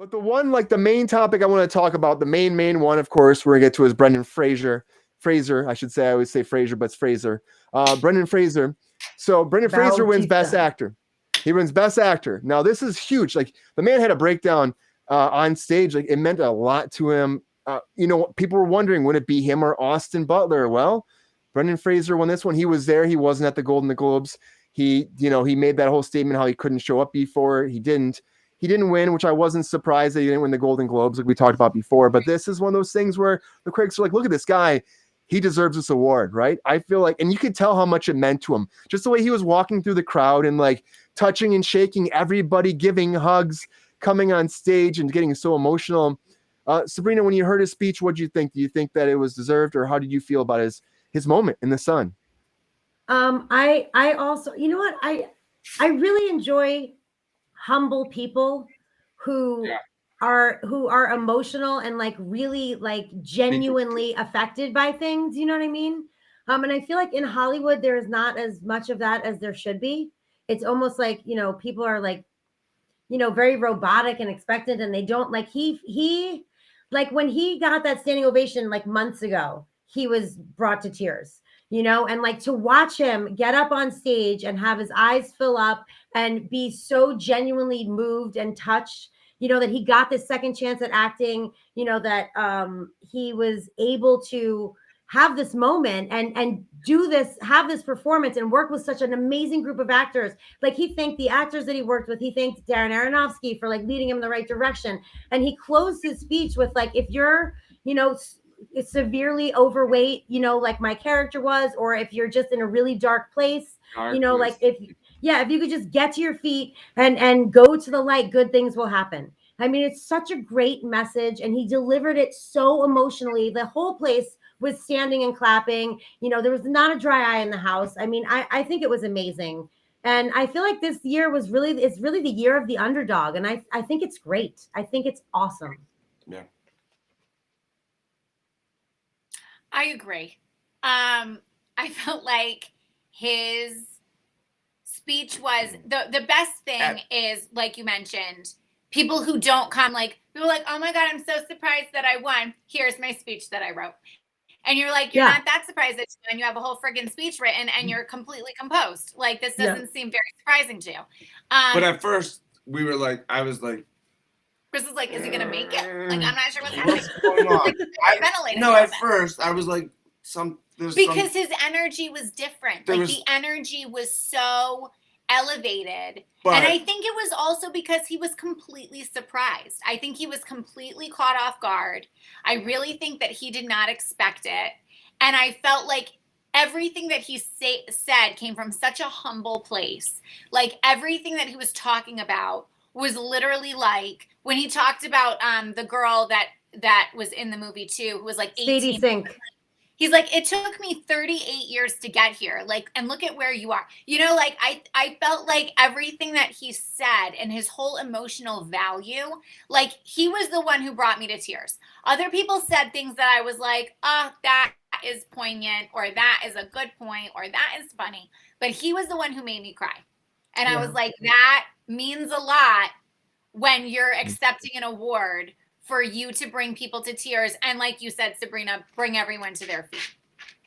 But the one, like the main topic I want to talk about, the main one, of course, we're gonna get to is Brendan Fraser. Fraser, I should say. I always say Fraser, but it's Fraser. Brendan Fraser. So Brendan Fraser wins Best Bautista. Actor. He wins Best Actor. Now this is huge. Like the man had a breakdown on stage. Like it meant a lot to him. People were wondering, would it be him or Austin Butler? Well, Brendan Fraser won this one. He was there. He wasn't at the Golden Globes. He made that whole statement how he couldn't show up before. He didn't win, which I wasn't surprised that he didn't win the Golden Globes like we talked about before. But this is one of those things where the critics are like, look at this guy. He deserves this award, right? I feel like, and you could tell how much it meant to him. Just the way he was walking through the crowd and like touching and shaking everybody, giving hugs, coming on stage and getting so emotional. Sabrina, when you heard his speech, what did you think? Do you think that it was deserved, or how did you feel about his moment in the sun? I also, you know what? I really enjoy humble people who are emotional and like really like genuinely affected by things. You know what I mean? And I feel like in Hollywood there is not as much of that as there should be. It's almost like, people are like, very robotic and expectant, and they don't like he like when he got that standing ovation like months ago, he was brought to tears. And like to watch him get up on stage and have his eyes fill up and be so genuinely moved and touched, that he got this second chance at acting, that he was able to have this moment and have this performance and work with such an amazing group of actors. Like he thanked the actors that he worked with. He thanked Darren Aronofsky for like leading him in the right direction. And he closed his speech with like, if you're, severely overweight, like my character was, or if you're just in a really dark place, like if you could just get to your feet and go to the light, good things will happen. I mean, it's such a great message, and he delivered it so emotionally. The whole place was standing and clapping. There was not a dry eye in the house. I mean, I think it was amazing. And I feel like this year it's really the year of the underdog. And I think it's great. I think it's awesome. Yeah. I agree. I felt like his speech was the best thing is, like you mentioned, people who don't come, like people are like, oh my God, I'm so surprised that I won. Here's my speech that I wrote. And you're like, you're not that surprised that you won. You have a whole friggin' speech written and you're completely composed. Like this doesn't seem very surprising to you. But at first I was like, Chris is like, is he gonna make it? Like, I'm not sure what's happening. what's going on? At first I was like, because his energy was different. Like the energy was so elevated. And I think it was also because he was completely surprised. I think he was completely caught off guard. I really think that he did not expect it. And I felt like everything that he said came from such a humble place. Like everything that he was talking about was literally like when he talked about the girl that was in the movie too, who was like 18. Sink. He's like, it took me 38 years to get here. Like, and look at where you are. Like I felt like everything that he said and his whole emotional value, like he was the one who brought me to tears. Other people said things that I was like, oh, that is poignant, or that is a good point, or that is funny. But he was the one who made me cry. And I was like, that means a lot when you're accepting an award for you to bring people to tears. And like you said, Sabrina, bring everyone to their feet.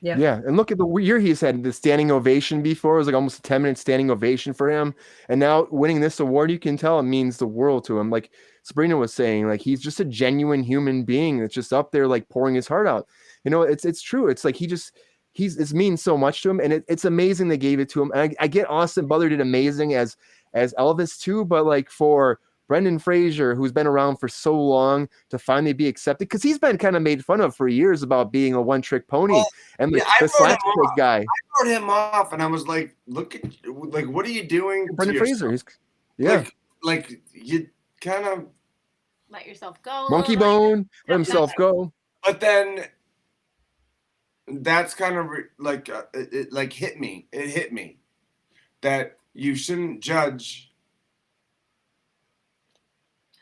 Yeah. And look at the year he's had the standing ovation before. It was like almost a 10-minute standing ovation for him. And now winning this award, you can tell it means the world to him. Like Sabrina was saying, like he's just a genuine human being that's just up there, like pouring his heart out. It's true. It's like it means so much to him. And it's amazing they gave it to him. And I get Austin Butler did amazing as Elvis too, but like for Brendan Fraser, who's been around for so long, to finally be accepted, because he's been kind of made fun of for years about being a one-trick pony and the slapstick guy. I wrote him off, and I was like, "Look at what are you doing?" Brendan Fraser, like you kind of let yourself go, monkey bone, let himself go. But then that's kind of like it hit me. It hit me that you shouldn't judge.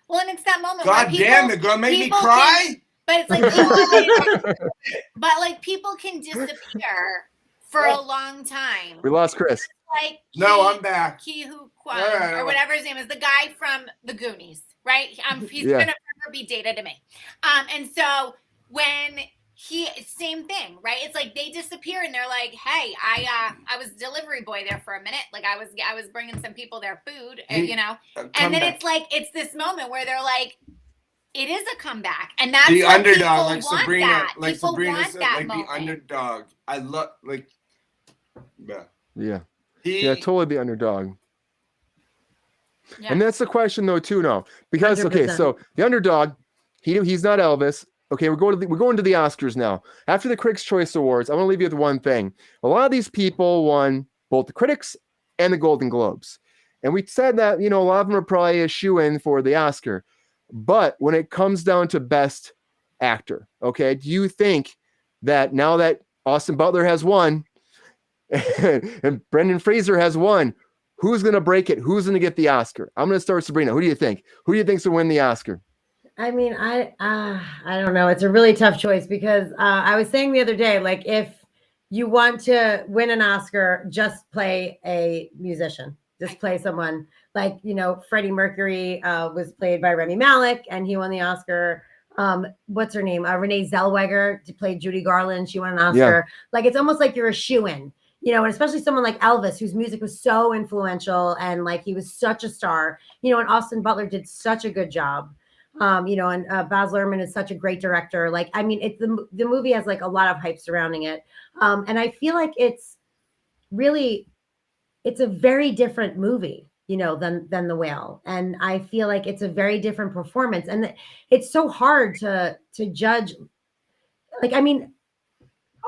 Well, and it's that moment. God damn, the girl made me cry. But it's like, but like people can disappear for a long time. We lost Chris. Like I'm back. Ki Hu Kwan, or whatever his name is, the guy from the Goonies. right? He's Yeah. gonna never be Data to me. And so when same thing, right? It's like they disappear and they're like, "Hey, I was delivery boy there for a minute. Like I was bringing some people their food, you know." And then it's like it's this moment where they're like, it is a comeback, and that's the what underdog, like people want Sabrina, that. like People Sabrina want said, that like moment. the underdog. I love like, yeah, Yeah. he, Yeah, totally the underdog. Yeah. And that's the question though too now. Because okay, 100%. so the underdog, he's not Elvis. Okay, we're going to the Oscars now. After the Critics' Choice Awards, I want to leave you with one thing. A lot of these people won both the Critics and the Golden Globes. And we said that, a lot of them are probably a shoe-in for the Oscar. But when it comes down to Best Actor, okay, do you think that now that Austin Butler has won and Brendan Fraser has won, who's going to break it? Who's going to get the Oscar? I'm going to start with Sabrina. Who do you think? Who do you think's going to win the Oscar? I mean, I don't know. It's a really tough choice because I was saying the other day, like if you want to win an Oscar, just play a musician. Just play someone like, Freddie Mercury was played by Rami Malek and he won the Oscar. What's her name? Renee Zellweger played Judy Garland. She won an Oscar. Yeah. Like it's almost like you're a shoo-in, and especially someone like Elvis, whose music was so influential and like he was such a star, and Austin Butler did such a good job. And Baz Luhrmann is such a great director. Like, I mean, the movie has like a lot of hype surrounding it. And I feel like it's a very different movie, than The Whale. And I feel like it's a very different performance. And it's so hard to judge. Like, I mean,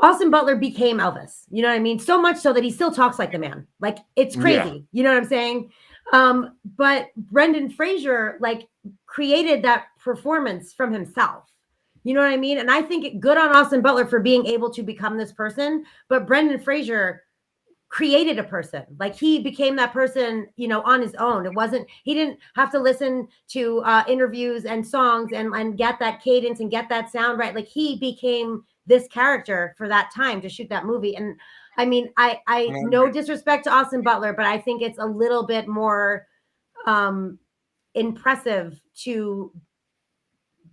Austin Butler became Elvis, you know what I mean? So much so that he still talks like the man. Like, it's crazy. Yeah. You know what I'm saying? But Brendan Fraser, like, created that performance from himself. You know what I mean? And I think good on Austin Butler for being able to become this person, but Brendan Fraser created a person. Like he became that person, on his own. He didn't have to listen to interviews and songs and get that cadence and get that sound right. Like he became this character for that time to shoot that movie. And I mean, I no disrespect to Austin Butler, but I think it's a little bit more impressive to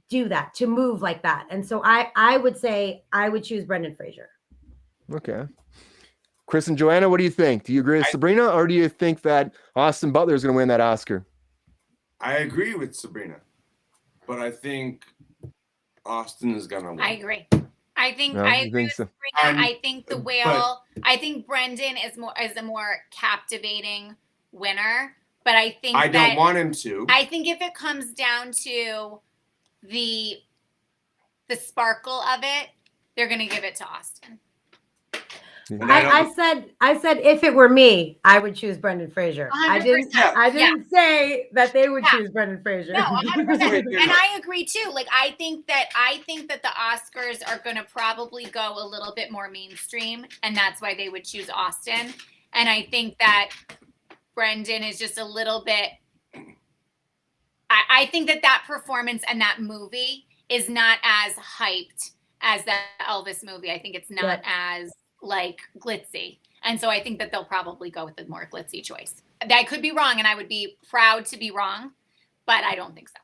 do that, to move like that. And so I would say I would choose Brendan Fraser. Okay. Chris and Joanna, what do you think? Do you agree with Sabrina, or do you think that Austin Butler is going to win that Oscar? I agree with Sabrina, but I think Austin is going to win. I agree. I agree with Sabrina. I think The Whale. I think Brendan is a more captivating winner. But I think I don't want him to. I think if it comes down to the sparkle of it, they're going to give it to Austin. I said if it were me, I would choose Brendan Fraser. 100%. I didn't say that they would choose Brendan Fraser. No, 100%. And I agree too. Like I think that the Oscars are going to probably go a little bit more mainstream, and that's why they would choose Austin. And I think that Brendan is just a little bit. I think that performance and that movie is not as hyped as that Elvis movie. I think it's not as like glitzy. And so I think that they'll probably go with the more glitzy choice. I could be wrong, and I would be proud to be wrong, but I don't think so.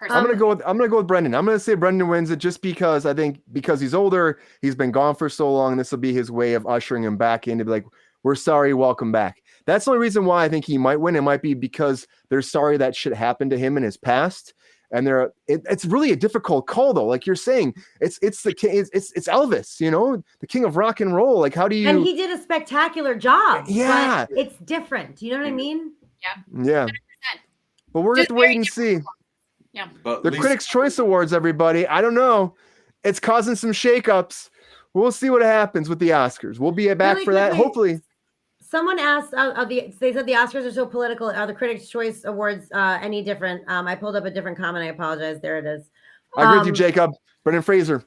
I'm gonna go with Brendan. I'm gonna say Brendan wins it just because I think because he's older, he's been gone for so long, and this will be his way of ushering him back in to be like, we're sorry, welcome back. That's the only reason why I think he might win. It might be because they're sorry that shit happened to him in his past. And it's really a difficult call though. Like you're saying, it's the king, it's Elvis, the king of rock and roll. Like how do you? And he did a spectacular job. Yeah, but it's different. You know what I mean? Yeah. 100%. But we're going to wait and see. Yeah. But the Critics' Choice Awards, everybody. I don't know. It's causing some shakeups. We'll see what happens with the Oscars. We'll be back for that. Hopefully. Someone asked, they said the Oscars are so political. Are the Critics' Choice Awards any different? I pulled up a different comment. I apologize. There it is. I agree with you, Jacob. Brendan Fraser.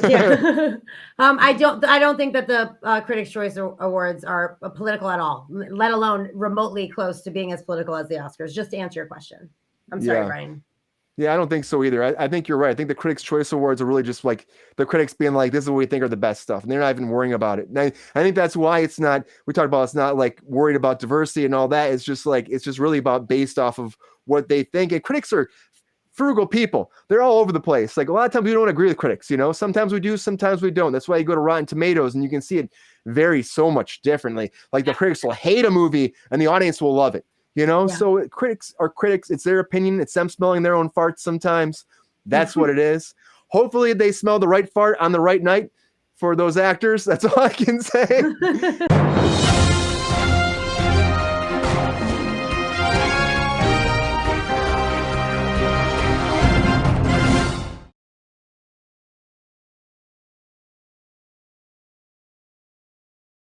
Yeah. I don't think that the Critics' Choice Awards are political at all, let alone remotely close to being as political as the Oscars. Just to answer your question. I'm sorry, Brian. Yeah, I don't think so either. I think you're right. I think the Critics' Choice Awards are really just like the critics being like, this is what we think are the best stuff. And they're not even worrying about it. And I think that's why it's not like worried about diversity and all that. It's just really about based off of what they think. And critics are frugal people. They're all over the place. Like a lot of times we don't agree with critics, you know, sometimes we do, sometimes we don't. That's why you go to Rotten Tomatoes and you can see it vary so much differently. Like the critics will hate a movie and the audience will love it, you know? So critics are critics. It's their opinion. It's them smelling their own farts sometimes. That's what it is. Hopefully they smell the right fart on the right night for those actors. That's all I can say.